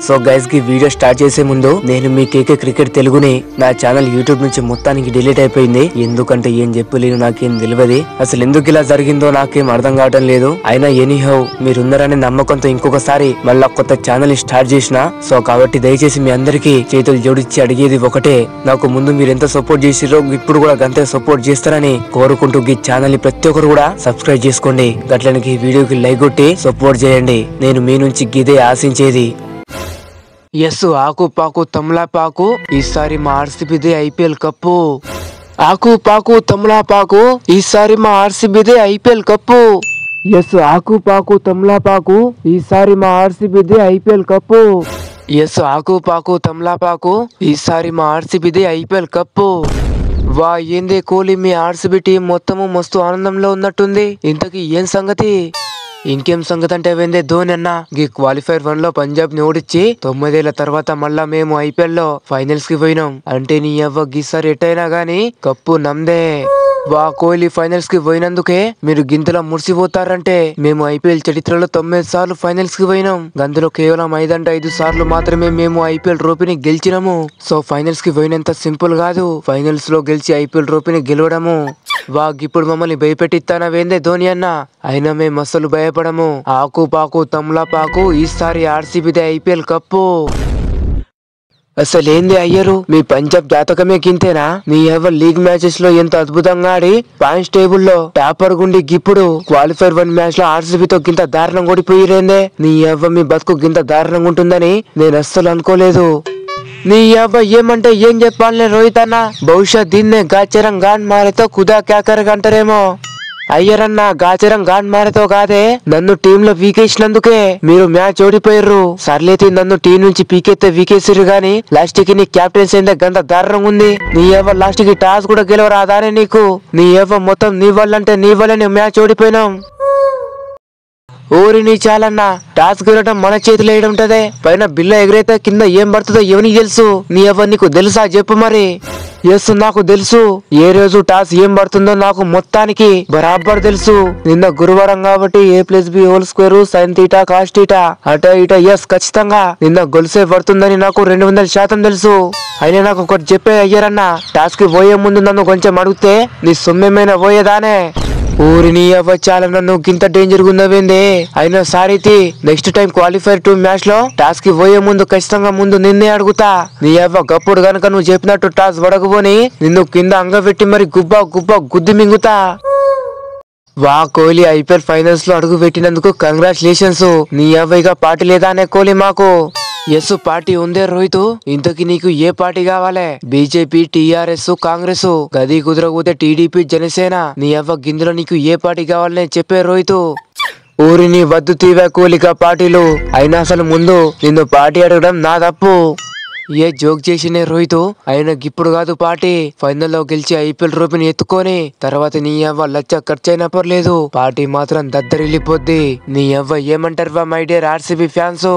So guys కి video start చేసే ముందు నేను మీ కేకే క్రికెట్ తెలుగుని నా ఛానల్ యూట్యూబ్ నుంచి మొత్తానికి డిలీట్ అయిపోయింది. ఎందుకంటే ఏం చెప్పలేను, నాకేం తెలియదు. అసలు ఎందుకు ఇలా జరిగిందో నాకేం అర్థం కావడం లేదు. అయినా ఎనీహౌ మీరున్నారనే నమ్మకంతో ఇంకొకసారి మళ్ళా కొత్త ఛానల్ స్టార్ట్ చేసిన. సో కాబట్టి దయచేసి మీ అందరికి చేతులు జోడించి అడిగేది ఒకటే, నాకు ముందు మీరు ఎంత సపోర్ట్ చేసిరో ఇప్పుడు కూడా గంతే సపోర్ట్ చేస్తారని కోరుకుంటూ ఈ ఛానల్ ని ప్రతి ఒక్కరు కూడా సబ్స్క్రైబ్ చేసుకోండి. గట్లనికి ఈ వీడియోకి లైక్ కొట్టి సపోర్ట్ చేయండి. నేను మీ నుంచి గిదే ఆశించేది. ఎస్ ఆకు పాకు తమలాపాకు, ఈసారి మా ఆర్సీబీదే ఐపీఎల్ కప్పు. ఆకు పాకు తమలాపాకు, ఈసారి మా ఆర్సీబీదే ఐపీఎల్ కప్పు. ఎస్ ఆకు పాకు తమలాపాకు, ఈసారి మా ఆర్సీబీదే ఐపీఎల్ కప్పు. ఎస్ ఆకు పాకు తమలాపాకు, ఈసారి మా ఆర్సీబీదే ఐపీఎల్ కప్పు. వా ఏందే కోహ్లీ, మీ ఆర్సీబీ టీం మొత్తము మస్తు ఆనందంలో ఉన్నట్టుంది. ఇంతకీ ఏం సంగతి? ఇంకేం సంగతి అంటే వేందే ధోని అన్న, ఈ క్వాలిఫైర్ 1 లో పంజాబ్ ని ఓడించి 9 ఏళ్ల తర్వాత మళ్ళా మేము ఐపీఎల్ లో ఫైనల్స్ కి పోయినాం. అంటే నీ అవ్వ గీసారి ఎట్టయినా గానీ కప్పు నమ్దే. వా కోహ్లీ ఫైనల్స్ కి పోయినందుకే మీరు గింతలా మురిసిపోతారంటే, మేము ఐపీఎల్ చరిత్రలో 9 సార్లు ఫైనల్స్ కి పోయినాం. అందులో కేవలం 5 సార్లు మాత్రమే మేము ఐపీఎల్ ట్రోఫీని గెలిచినాము. సో ఫైనల్స్ కి పోయినంత సింపుల్ కాదు ఫైనల్స్ లో గెలిచి ఐపీఎల్ ట్రోఫీని గెలవడము. ఇప్పుడు మమ్మల్ని భయపెట్టిస్తానా వేందే ధోని అన్న? అయినా మేము అస్సలు భయపడము. ఆకు పాకు తమలాపాకు, ఈసారి ఆర్సీబీదే ఐపీఎల్ కప్పు. అసలేంది అయ్యరు, మీ పంజాబ్ జాతకమే గింతేనా? నీ ఎవరు లీగ్ మ్యాచెస్ లో ఎంత అద్భుతంగా ఆడి పాయింట్స్ టేబుల్ లో టాపర్ గుండి ఇప్పుడు క్వాలిఫైర్ 1 మ్యాచ్ లో ఆర్సీబీతో గింత దారుణం ఓడిపోయిరేందే. నీ ఎవ్వ మీ బతుకు గింత దారుణంగా ఉంటుందని నేను అస్సలు అనుకోలేదు. నీ అవ్వ ఏమంటే ఏం చెప్పాలనే రోహిత్ అన్న, బహుశా దీన్నే గాచరం గాన్ మారేతో కుదా క్యాకర్ అంటారేమో. అయ్యరన్న, గాచరం గాన్ మారేతో కాదే, నన్ను టీమ్ లో వీకేసినందుకే మీరు మ్యాచ్ ఓడిపోయారు. సర్లేతి నన్ను టీం నుంచి పీకెత్తే వీకేసిరు గాని లాస్ట్ కి నీ క్యాప్టెన్సీ ఏందే గంత దారుణంగా ఉంది. నీ ఎవ లాస్ట్ కి టాస్ కూడా గెలవరాదానే నీకు? నీ ఎవ మొత్తం నీ వల్లంటే నీ వల్లనే మ్యాచ్ ఓడిపోయినాం. ఊరి నీ చాలన్నా, టాస్ గెలవడం మన చేతిలో వేయడం ఉంటదే, పైన బిల్ల ఎగిరైతే కింద ఏం పడుతుందో ఎవరికి తెలుసు? నీ ఎవరు నీకు తెలుసా చెప్పు మరి. ఎస్ నాకు తెలుసు, ఏ రోజు టాస్ ఏం పడుతుందో నాకు మొత్తానికి బరాబర్ తెలుసు. నిన్న గురువారం కాబట్టి a+b² sin θ cos θ అట ఇట. ఎస్ ఖచ్చితంగా నిన్న గొలుసే పడుతుందని నాకు 200% తెలుసు. అయినా నాకు ఒకటి చెప్పే అయ్యారన్న, టాస్ కి పోయే ముందు నన్ను కొంచెం అడిగితే నీ సొమ్మేమైనా పోయేదానే? ఊరిని అవ్వచ్చాల నన్ను గింత డేంజర్ గుందవేందే. అయినా సారీతి నెక్స్ట్ టైం క్వాలిఫైర్ 2 మ్యాచ్ లో టాస్ కి పోయే ముందు ఖచ్చితంగా ముందు నిన్నే అడుగుతా. నీ అవ్వ గప్పుడు గనక నువ్వు చెప్పినట్టు టాస్ పడకపోని నిన్ను కింద అంగబెట్టి మరి గుబ్బా గుబ్బా గుద్ది మింగుతా. వా కోహ్లీ ఐపీఎల్ ఫైనల్స్ లో అడుగు పెట్టినందుకు కంగ్రాచులేషన్స్. నీ అవ్వగా పార్టీ లేదా అనే కోహ్లీ మాకు? ఎస్ పార్టీ ఉందే రోహిత్. ఇంతకి నీకు ఏ పార్టీ కావాలే? బీజేపీ, టీఆర్ఎస్, కాంగ్రెస్, గది కుదరకపోతే టీడీపీ, జనసేన. నీ అవ్వ గిందులో నీకు ఏ పార్టీ కావాలనే చెప్పే రోహిత్. ఊరిని వద్దు తీవే కోహ్లీగా పార్టీలు. అయినా అసలు ముందు నిన్ను పార్టీ అడగడం నా తప్పు. ఏ జోక్ చేసినే రోహిత్. అయినా ఇప్పుడు కాదు పార్టీ, ఫైనల్ లో గెలిచి ఐపీఎల్ ట్రోఫీని ఎత్తుకొని తర్వాత నీ అవ్వ లచ్చ ఖర్చైనా పర్లేదు, పార్టీ మాత్రం దద్దరిల్లిపోద్ది. నీ అవ్వ ఏమంటారు మై డియర్ ఆర్సీబీ ఫ్యాన్స్?